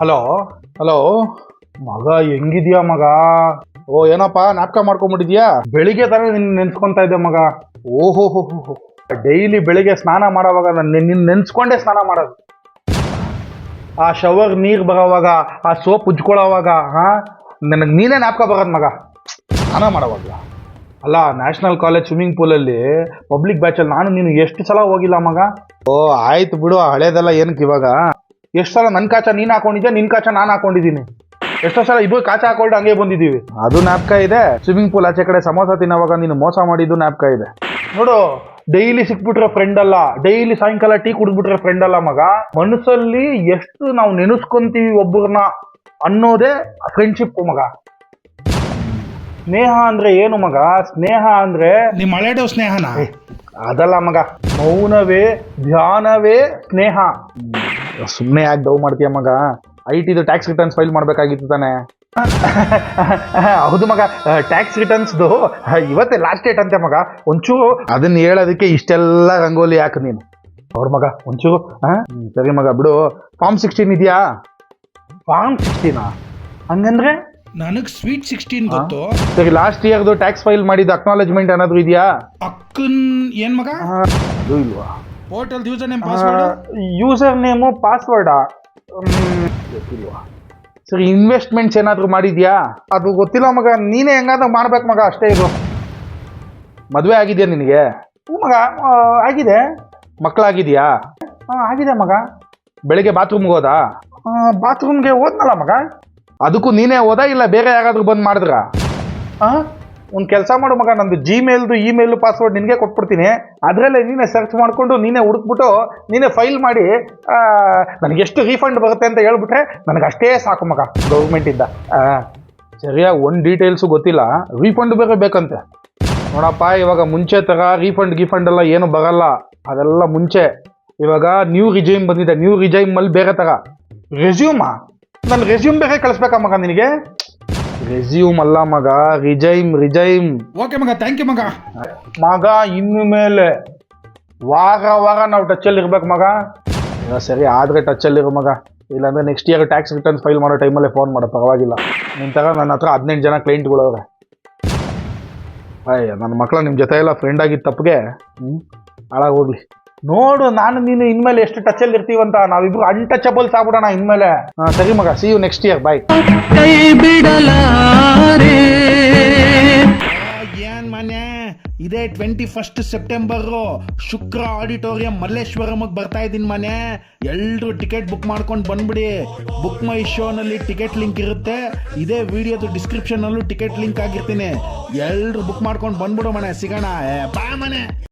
Hello hello ಮಗ ಹೆಂಗಿದ್ಯಾ ಮಗ? ಓ ಏನಪ್ಪ ನಾಟಕ ಮಾಡ್ಕೊಂಡ್ಬಿಟ್ಟಿದ್ಯಾ? ಬೆಳಿಗ್ಗೆ ತಾನೇ ನಿನ್ನ ನೆನ್ಸ್ಕೊಂತಾ ಇದ್ದೆ ಮಗ. ಓಹೋ ಹೋ ಹೋ, ಡೈಲಿ ಬೆಳಿಗ್ಗೆ ಸ್ನಾನ ಮಾಡೋವಾಗ ನಾನು ನಿನ್ನ ನೆನ್ಸ್ಕೊಂಡೇ ಸ್ನಾನ ಮಾಡೋದು. ಆ ಶವರ್ ನೀರು ಬರೋವಾಗ, ಆ ಸೋಪ್ ಉಜ್ಕೊಳ್ಳೋವಾಗ ನನಗೆ ನೀನೇ ನಾಟಕ ಬರೋದು ಮಗ. ಸ್ನಾನ ಮಾಡೋವಾಗ ಅಲ್ಲ, ನ್ಯಾಷನಲ್ ಕಾಲೇಜ್ ಸ್ವಿಮ್ಮಿಂಗ್ ಪೂಲಲ್ಲಿ ಪಬ್ಲಿಕ್ ಬ್ಯಾಚಲ್ಲಿ ನಾನು ನೀನು ಎಷ್ಟು ಸಲ ಹೋಗಿಲ್ಲ ಮಗ. ಓ ಆಯ್ತು ಬಿಡು, ಹಳೇದೆಲ್ಲ ಏನಕ್ಕೆ ಇವಾಗ. ಎಷ್ಟು ಸಲ ನನ್ನ ಕಾಚ ನೀನು ಹಾಕೊಂಡಿದ್ಯಾ, ನಿನ್ನ ಕಾಚ ನಾನು ಹಾಕೊಂಡಿದ್ದೀನಿ. ಎಷ್ಟೋ ಸಲ ಇಬ್ಬರು ಕಾಚ ಹಾಕೊಂಡು ಹಂಗೆ ಬಂದಿದ್ದೀವಿ. ಅದು ಜ್ಞಾಪಕ ಇದೆ. ಸ್ವಿಮ್ಮಿಂಗ್ ಪೂಲ್ ಆಚೆ ಕಡೆ ಸಮೋಸ ತಿನ್ನೋವಾಗ ನೀನು ಮೋಸ ಮಾಡಿದ್ದು ಜ್ಞಾಪಕ ಇದೆ ನೋಡು. ಡೈಲಿ ಸಿಕ್ಬಿಟ್ರೆ ಫ್ರೆಂಡ್ ಅಲ್ಲ, ಡೈಲಿ ಸಾಯಂಕಾಲ ಟೀ ಕುಡಿದ್ಬಿಟ್ರೆ ಫ್ರೆಂಡ್ ಅಲ್ಲ ಮಗ. ಮನಸ್ಸಲ್ಲಿ ಎಷ್ಟು ನಾವು ನೆನೆಸ್ಕೊಂತೀವಿ ಒಬ್ಬರನ್ನ ಅನ್ನೋದೇ ಫ್ರೆಂಡ್ಶಿಪ್ ಮಗ. ಸ್ನೇಹ ಅಂದ್ರೆ ಏನು ಮಗ? ಸ್ನೇಹ ಅಂದ್ರೆ ನಿಮ್ಮ ಹಳೆಡೋ ಸ್ನೇಹನ ಅದಲ್ಲ ಮಗ, ಮೌನವೇ ಧ್ಯಾನವೇ ಸ್ನೇಹ. ಸುಮ್ಮನೆ ಯಾಕೆ ಡೌ ಮಾಡ್ತೀಯ ಮಗ? IT ಟ್ಯಾಕ್ಸ್ ರಿಟರ್ನ್ಸ್ ಫೈಲ್ ಮಾಡಬೇಕಾಗಿತ್ತು ತಾನೆ? ಹೌದು ಮಗ, ಟ್ಯಾಕ್ಸ್ ರಿಟರ್ನ್ಸ್ದು ಇವತ್ತೇ ಲಾಸ್ಟ್ ಡೇಟ್ ಅಂತೆ ಮಗ. ಒಂಚೂರು ಅದನ್ನ ಹೇಳೋದಕ್ಕೆ ಇಷ್ಟೆಲ್ಲ ರಂಗೋಲಿ ಯಾಕೆ ನೀನು? ಅವ್ರ ಮಗ ಒಂಚೂರು ಸರಿ ಮಗ ಬಿಡು. ಫಾರ್ಮ್ 16 ಇದೆಯಾ? ಫಾರ್ಮ್ 16 ಹಂಗಂದ್ರೆ ನನಗೆ ಸ್ವೀಟ್ 16 ಗೊತ್ತು. ಸರಿ, ಲಾಸ್ಟ್ ಇಯರ್ದು ಟ್ಯಾಕ್ಸ್ ಫೈಲ್ ಮಾಡಿದ ಅಕ್ನಾಲೆಜ್ಮೆಂಟ್ ಏನಾದ್ರು ಇದೆಯಾ? ಅಕ್ಕನ್ ಏನ್ ಮಗ? ಅದು ಇಲ್ವಾ? Portal user name password, user name ಪಾಸ್ವರ್ಡಾ? ಗೊತ್ತಿಲ್ವಾ? ಸರಿ, ಇನ್ವೆಸ್ಟ್ಮೆಂಟ್ಸ್ ಏನಾದರೂ ಮಾಡಿದ್ಯಾ? ಅದು ಗೊತ್ತಿಲ್ಲ ಮಗ. ನೀನೇ ಹೆಂಗಾದ್ರೂ ಮಾಡ್ಬೇಕು ಮಗ, ಅಷ್ಟೇ ಇದು. ಮದುವೆ ಆಗಿದೆಯಾ ನಿನಗೆ? ಹ್ಞೂ ಮಗ, ಆಗಿದೆ. ಮಕ್ಕಳಾಗಿದೆಯಾ? ಆಗಿದೆ ಮಗ. ಬೆಳಿಗ್ಗೆ ಬಾತ್ರೂಮ್ಗೆ ಹೋದಾ? ಬಾತ್ರೂಮ್ಗೆ ಹೋದ್ನಲ್ಲ ಮಗ. ಅದಕ್ಕೂ ನೀನೇ ಹೋದಾ ಇಲ್ಲ ಬೇರೆ ಯಾರಾದ್ರೂ ಬಂದು ಮಾಡಿದ್ರ? ಒಂದು ಕೆಲಸ ಮಾಡು ಮಗ, ನಂದು ಜಿಮೇಲ್ದು ಇಮೇಲ್ ಪಾಸ್ವರ್ಡ್ ನಿನಗೆ ಕೊಟ್ಬಿಡ್ತೀನಿ. ಅದರಲ್ಲೇ ನೀನೇ ಸರ್ಚ್ ಮಾಡಿಕೊಂಡು ನೀನೇ ಹುಡುಕ್ಬಿಟ್ಟು ನೀನೇ ಫೈಲ್ ಮಾಡಿ ನನಗೆ ಎಷ್ಟು ರೀಫಂಡ್ ಬರುತ್ತೆ ಅಂತ ಹೇಳ್ಬಿಟ್ರೆ ನನಗೆ ಅಷ್ಟೇ ಸಾಕು ಮಗ, ಗೌರ್ಮೆಂಟಿಂದ. ಸರಿಯಾಗಿ ಒಂದು ಡೀಟೇಲ್ಸು ಗೊತ್ತಿಲ್ಲ, ರೀಫಂಡ್ ಬೇರೆ ಬೇಕಂತೆ. ನೋಡಪ್ಪ, ಇವಾಗ ಮುಂಚೆ ಥರ ರೀಫಂಡ್ ಎಲ್ಲ ಏನು ಬರಲ್ಲ. ಅದೆಲ್ಲ ಮುಂಚೆ. ಇವಾಗ ನ್ಯೂ ರಿಜೈಮ್ ಬಂದಿದೆ. ನ್ಯೂ ರಿಜೈಮಲ್ಲಿ ಬೇರೆ ಥರ. ರೆಸ್ಯೂಮಾ? ನನ್ನ ರೆಸ್ಯೂಮ್ ಬೇರೆ ಕಳಿಸ್ಬೇಕಾ ಮಗ ನಿನಗೆ? ರೆಸ್ಯೂಮ್ ಅಲ್ಲ ಮಗ, ರಿಜೈಮ್. ಓಕೆ ಮಗ, ಥ್ಯಾಂಕ್ ಯು ಮಗ. ಮಗ ಇನ್ನು ಮೇಲೆ ವಾರ ನಾವು ಟಚ್ಚಲ್ಲಿ ಇರ್ಬೇಕು ಮಗ. ಸರಿ ಆದರೆ ಟಚ್ಚಲ್ಲಿರೋ ಮಗ. ಇಲ್ಲಾಂದರೆ next year tax returns file ಮಾಡೋ ಟೈಮಲ್ಲೇ ಫೋನ್ ಮಾಡೋ, ಪರವಾಗಿಲ್ಲ. ನಿನ್ನ ಥರ ನನ್ನ ಹತ್ರ 18 ಜನ ಕ್ಲೈಂಟ್ಗಳವ್ರೆ. ಅಯ್ಯ, ನನ್ನ ಮಕ್ಕಳ ನಿಮ್ಮ ಜೊತೆ ಎಲ್ಲ ಫ್ರೆಂಡ್ ಆಗಿದ್ದ ತಪ್ಪಿಗೆ ಹಾಳಾಗಿ ಹೋಗ್ಲಿ. ನೋಡು, ನಾನು ನೀನು ಇನ್ಮೇಲೆ ಎಷ್ಟು ಟಚಲ್ಲಿ ಇರ್ತೀವಂತ. ನಾವಿಬ್ರು ಅನ್ಟಚಬಲ್ಸ್ ಆಗ್ಬಿಡೋಣ ಇನ್ಮೇಲೆ. ಸರಿ ಮಗ, ಸಿ ಯು ನೆಕ್ಸ್ಟ್ ಇಯರ್, ಬಾಯ್. ಏನ್ ಮನೆ ಇದೇ 21 ಸೆಪ್ಟೆಂಬರು ಶುಕ್ರ ಆಡಿಟೋರಿಯಂ ಮಲ್ಲೇಶ್ವರಮ್ಗೆ ಬರ್ತಾ ಇದ್ದೀನಿ ಮನೆ. ಎಲ್ಲರೂ ಟಿಕೆಟ್ ಬುಕ್ ಮಾಡ್ಕೊಂಡು ಬಂದ್ಬಿಡಿ. ಬುಕ್ ಮೈ ಶೋನಲ್ಲಿ ಟಿಕೆಟ್ ಲಿಂಕ್ ಇರುತ್ತೆ. ಇದೇ ವಿಡಿಯೋದು ಡಿಸ್ಕ್ರಿಪ್ಷನಲ್ಲೂ ಟಿಕೆಟ್ ಲಿಂಕ್ ಆಗಿರ್ತೀನಿ. ಎಲ್ಲರೂ ಬುಕ್ ಮಾಡ್ಕೊಂಡು ಬಂದ್ಬಿಡು ಮನೆ. ಸಿಗೋಣ. ಬಾ ಮನೆ.